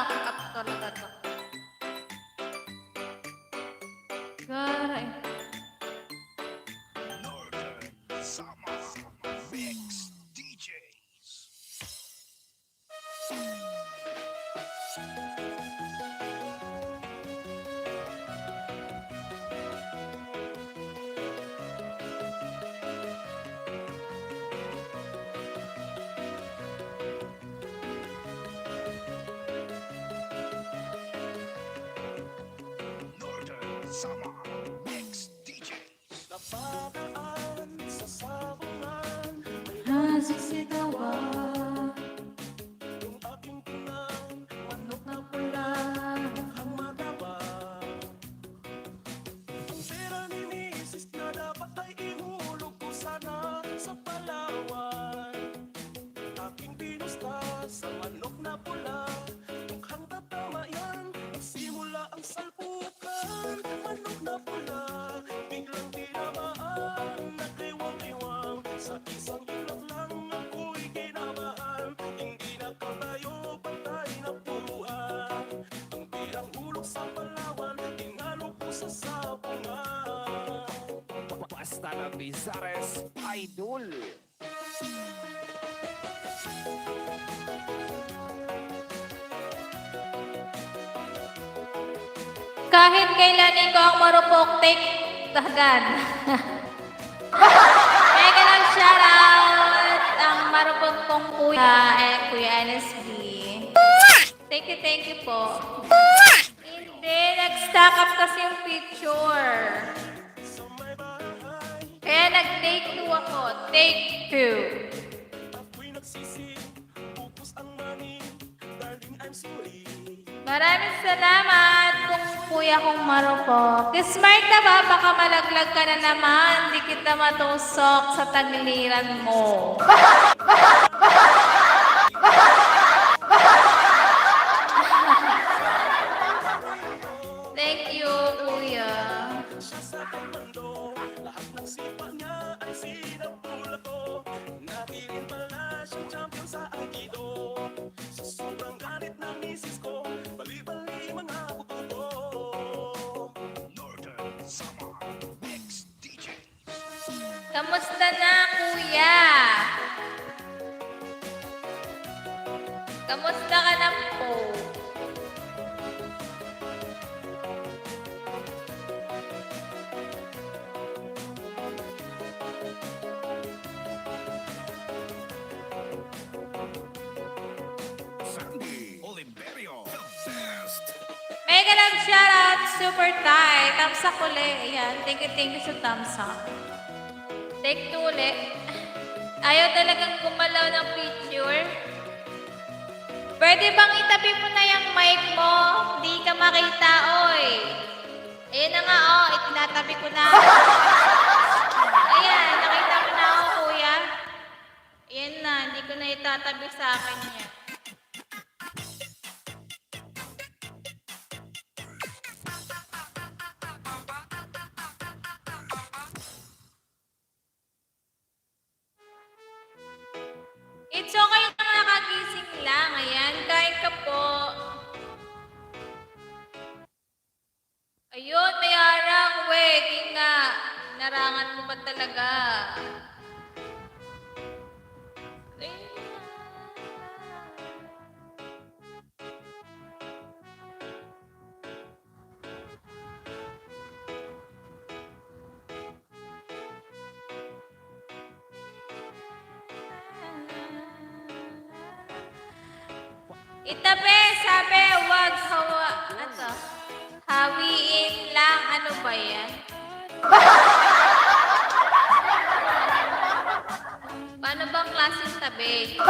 Cut talaga to. Garay. Northern Summer Mix DJs. Northern Summer Mix DJs. Napadaan sa sabungan, Nasisigawan. yung aking pinang Manok na pula. ang madabang. Ang pera ni misis na dapat ay ihulog ko sana sa Palawan. Aking binusta sa manok na pula, mukhang tatama yan. Nagsimula ang salpukan, manok na pula, biglang tinamaan, nagriwang-riwang. Sa isang ilang lang ako'y kinabahan, hindi nakatayo, patay na puruhan. Ang pirang hulog sa Palawan, tinalo ko sa sabungan. Basta na Bizares Idol. Kahit kailan ikaw ang marupok, take tagad. Mega lang shoutout ang marupok kong kuya, Kuya NSB. Thank you po. Hindi, nag-stack up kasi yung picture. Sa may bahay, Kaya nag-take 2 ako. Take 2. ako'y nagsisi, upos ang money, darling I'm sorry. Maraming salamat kung kuya kong marupok. Smart na ba? Baka malaglag ka na naman. Hindi kita matusok sa tagliran mo. Thank you, kuya. Siya sa komando, lahat ng sipa niya ay sinapula ko. Natilin pala siyang champion sa Aikido. Sa sobrang ganit ng misis ko, bali-bali mga buto ko. Northern Summer Mix DJs. Kamusta na, kuya? Kamusta ka na po? Sandy Oliverio. The best. Mega lang shoutout, super tight. Thumbs up uli. Ayan, thank you sa thumbs up. Take 2 uli. Ayaw talagang gumalaw ng picture. Pwede bang itabi mo na yung mic mo? Hindi ka makita, oy. Ayan na nga, oh. Itinatabi ko na. Ayan, nakita mo na ako, kuya. Ayan na, hindi ko na itatabi sa akin yan. It's okay na nakagising lang. Ayan, kain ka po. Ayun, may harang. Di nga. Narangan mo ba talaga? Itabi, sabi, wag hawa, ano, hawiin lang, ano ba yan? Paano bang klaseng tabi?